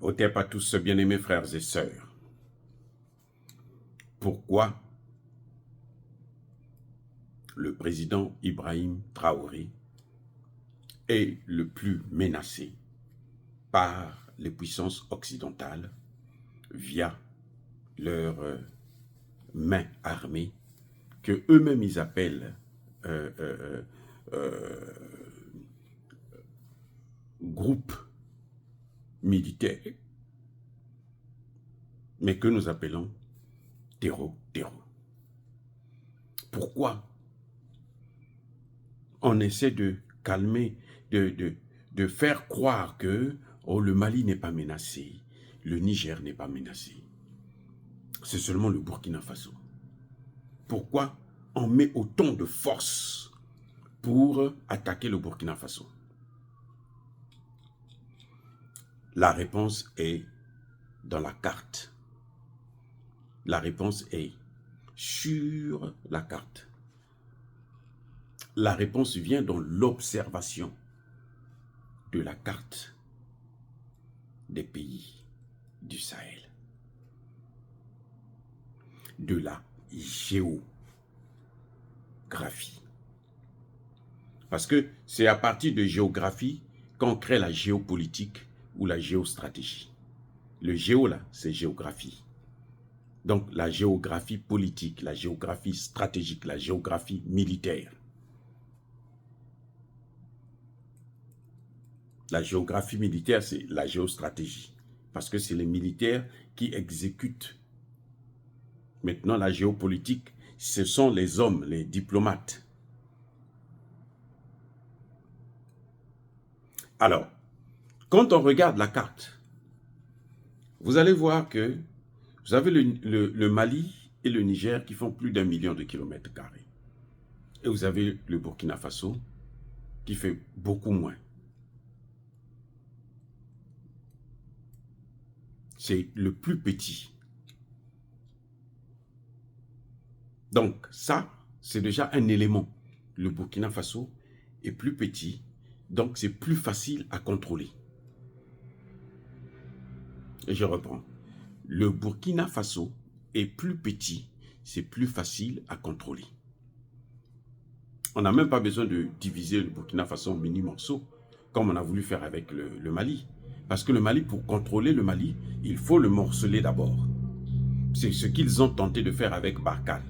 Otep à tous, bien-aimés frères et sœurs. Pourquoi le président Ibrahim Traoré est le plus menacé par les puissances occidentales via leurs mains armées que eux-mêmes ils appellent groupes militaires, mais que nous appelons terreau. Pourquoi on essaie de calmer, de faire croire que le Mali n'est pas menacé, le Niger n'est pas menacé. C'est seulement le Burkina Faso. Pourquoi on met autant de force pour attaquer le Burkina Faso? La réponse est dans la carte. La réponse est sur la carte. La réponse vient dans l'observation de la carte des pays du Sahel, de la géographie. Parce que c'est à partir de géographie qu'on crée la géopolitique ou la géostratégie. Le géo, là, c'est géographie. Donc, la géographie politique, la géographie stratégique, la géographie militaire. La géographie militaire, c'est la géostratégie. Parce que c'est les militaires qui exécutent. Maintenant, la géopolitique, ce sont les hommes, les diplomates. Alors, quand on regarde la carte, vous allez voir que vous avez le Mali et le Niger qui font plus d'1 million de kilomètres carrés. Et vous avez le Burkina Faso qui fait beaucoup moins. C'est le plus petit. Donc ça, c'est déjà un élément. Le Burkina Faso est plus petit, donc c'est plus facile à contrôler. Et je reprends. Le Burkina Faso est plus petit, c'est plus facile à contrôler. On n'a même pas besoin de diviser le Burkina Faso en mini-morceaux, comme on a voulu faire avec le Mali. Parce que le Mali, pour contrôler le Mali, il faut le morceler d'abord. C'est ce qu'ils ont tenté de faire avec Barkhane.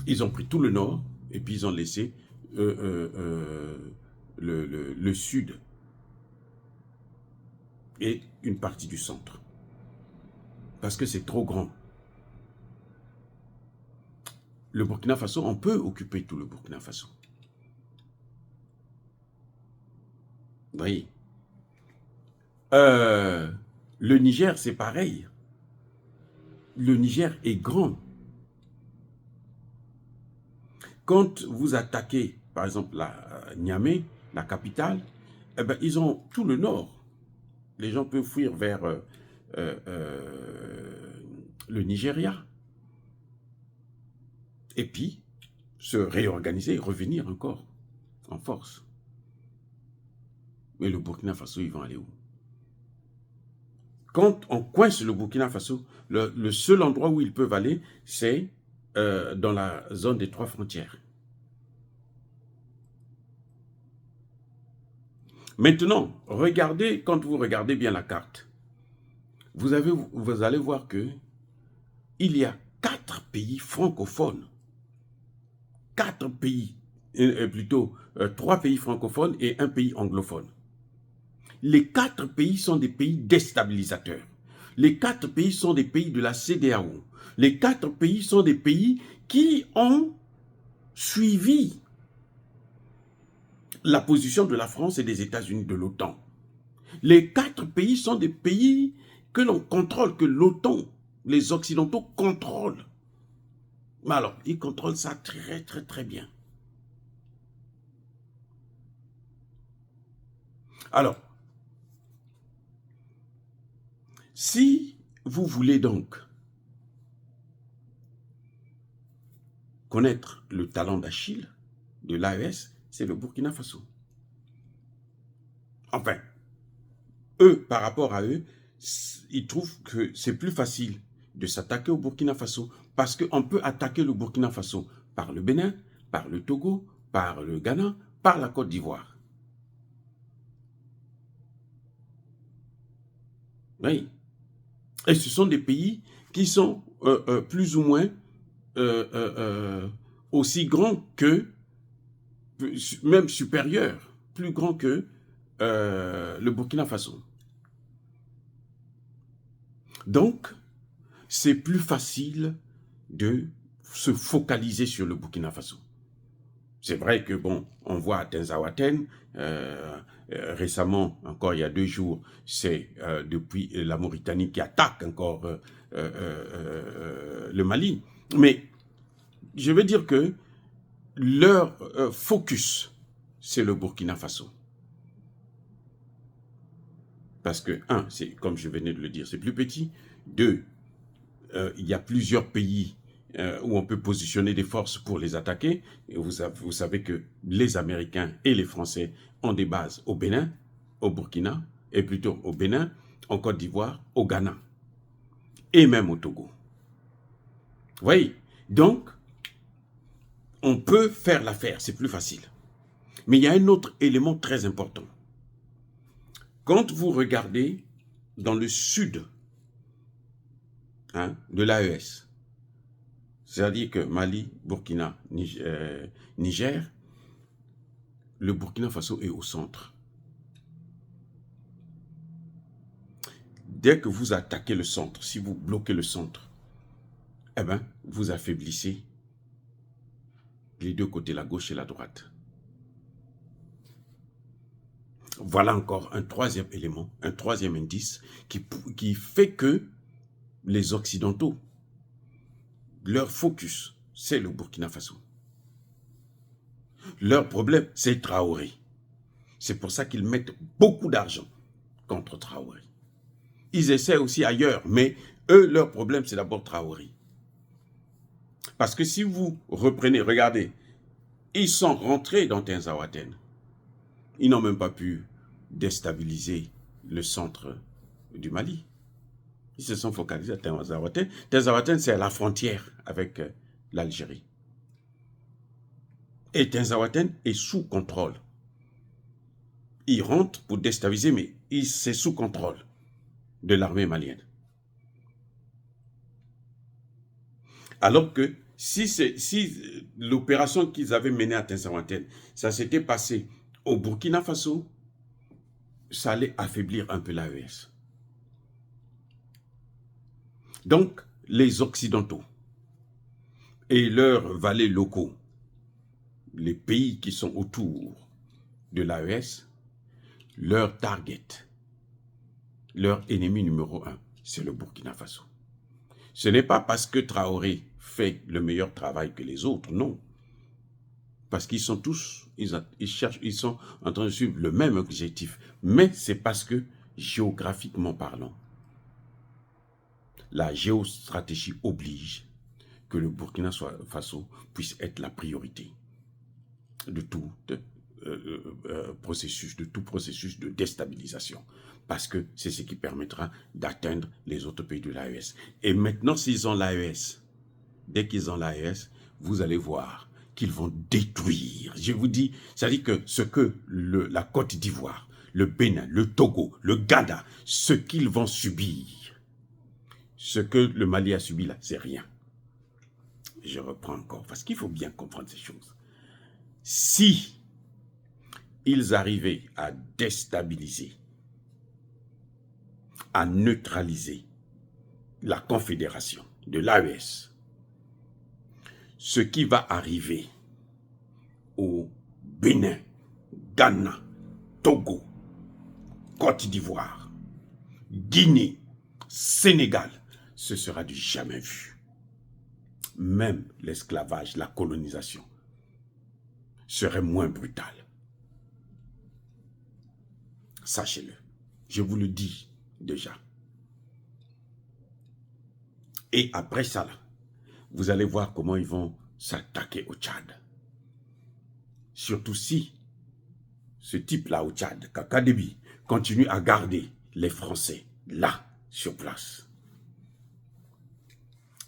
Ils ont pris tout le nord et puis ils ont laissé le sud et une partie du centre. Parce que c'est trop grand. Le Burkina Faso, on peut occuper tout le Burkina Faso. Vous voyez. Le Niger, c'est pareil. Le Niger est grand. Quand vous attaquez, par exemple, Niamey, la capitale, eh ben, ils ont tout le nord. Les gens peuvent fuir vers le Nigeria. Et puis, se réorganiser et revenir encore en force. Mais le Burkina Faso, ils vont aller où? Quand on coince le Burkina Faso, le seul endroit où ils peuvent aller, c'est dans la zone des 3 frontières. Maintenant, regardez, quand vous regardez bien la carte, vous allez voir que il y a 4 pays francophones. 4 pays, plutôt 3 pays francophones et 1 pays anglophone. Les 4 pays sont des pays déstabilisateurs. Les 4 pays sont des pays de la CEDEAO. Les 4 pays sont des pays qui ont suivi la position de la France et des États-Unis, de l'OTAN. Les 4 pays sont des pays que l'on contrôle, que l'OTAN, les Occidentaux contrôlent. Mais alors, ils contrôlent ça très bien. Alors, si vous voulez donc connaître le talent d'Achille de l'AES, c'est le Burkina Faso. Enfin, eux, par rapport à eux, ils trouvent que c'est plus facile de s'attaquer au Burkina Faso parce qu'on peut attaquer le Burkina Faso par le Bénin, par le Togo, par le Ghana, par la Côte d'Ivoire. Oui. Et ce sont des pays qui sont plus ou moins aussi grands que, même supérieurs, plus grands que le Burkina Faso. Donc, c'est plus facile de se focaliser sur le Burkina Faso. C'est vrai que, bon, on voit à Tinzaouaten, récemment, encore il y a 2 jours, c'est depuis la Mauritanie qui attaque encore le Mali. Mais je veux dire que leur focus, c'est le Burkina Faso. Parce que, 1, c'est comme je venais de le dire, c'est plus petit. 2, il y a plusieurs pays où on peut positionner des forces pour les attaquer. Et vous savez que les Américains et les Français ont des bases au Bénin, au Burkina, et plutôt au Bénin, en Côte d'Ivoire, au Ghana, et même au Togo. Vous voyez? Donc, on peut faire l'affaire, c'est plus facile. Mais il y a un autre élément très important. Quand vous regardez dans le sud de l'AES, c'est-à-dire que Mali, Burkina, Niger, le Burkina Faso est au centre. Dès que vous attaquez le centre, si vous bloquez le centre, eh bien, vous affaiblissez les deux côtés, la gauche et la droite. Voilà encore un troisième élément, un troisième indice qui fait que les Occidentaux, leur focus, c'est le Burkina Faso. Leur problème, c'est Traoré. C'est pour ça qu'ils mettent beaucoup d'argent contre Traoré. Ils essaient aussi ailleurs, mais eux, leur problème, c'est d'abord Traoré. Parce que si vous reprenez, regardez, ils sont rentrés dans Tinzaouaten. Ils n'ont même pas pu déstabiliser le centre du Mali. Ils se sont focalisés à Tinzaouaten. Tinzaouaten, c'est à la frontière avec l'Algérie. Et Tinzaouaten est sous contrôle. Ils rentrent pour déstabiliser, mais c'est sous contrôle de l'armée malienne. Alors que si l'opération qu'ils avaient menée à Tinzaouaten, ça s'était passé au Burkina Faso, ça allait affaiblir un peu l'AES. Donc, les Occidentaux et leurs valets locaux, les pays qui sont autour de l'AES, leur target, leur ennemi numéro 1, c'est le Burkina Faso. Ce n'est pas parce que Traoré fait le meilleur travail que les autres, non. Parce qu'ils sont tous, ils sont en train de suivre le même objectif. Mais c'est parce que, géographiquement parlant, la géostratégie oblige que le Burkina Faso puisse être la priorité de tout processus de déstabilisation. Parce que c'est ce qui permettra d'atteindre les autres pays de l'AES. Et maintenant, s'ils ont l'AES, dès qu'ils ont l'AES, vous allez voir qu'ils vont détruire. Je vous dis, c'est-à-dire que ce que la Côte d'Ivoire, le Bénin, le Togo, le Ghana, ce qu'ils vont subir, ce que le Mali a subi là, c'est rien. Je reprends encore, parce qu'il faut bien comprendre ces choses. Si ils arrivaient à déstabiliser, à neutraliser la confédération de l'AES, ce qui va arriver au Bénin, Ghana, Togo, Côte d'Ivoire, Guinée, Sénégal, ce sera du jamais vu. Même l'esclavage, la colonisation serait moins brutal. Sachez-le, je vous le dis déjà. Et après ça, là, vous allez voir comment ils vont s'attaquer au Tchad. Surtout si ce type-là au Tchad, Kaka Déby, continue à garder les Français là. sur place.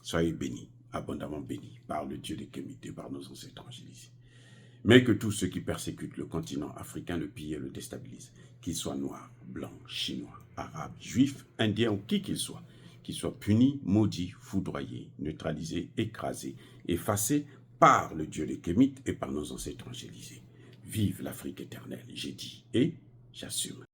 Soyez bénis, abondamment bénis par le Dieu des Kémites et par nos ancêtres angélisés. Mais que tous ceux qui persécutent le continent africain le pillent et le déstabilisent, qu'ils soient noirs, blancs, chinois, arabes, juifs, indiens ou qui qu'ils soient punis, maudits, foudroyés, neutralisés, écrasés, effacés par le Dieu des Kémites et par nos ancêtres angélisés. Vive l'Afrique éternelle, j'ai dit et j'assume.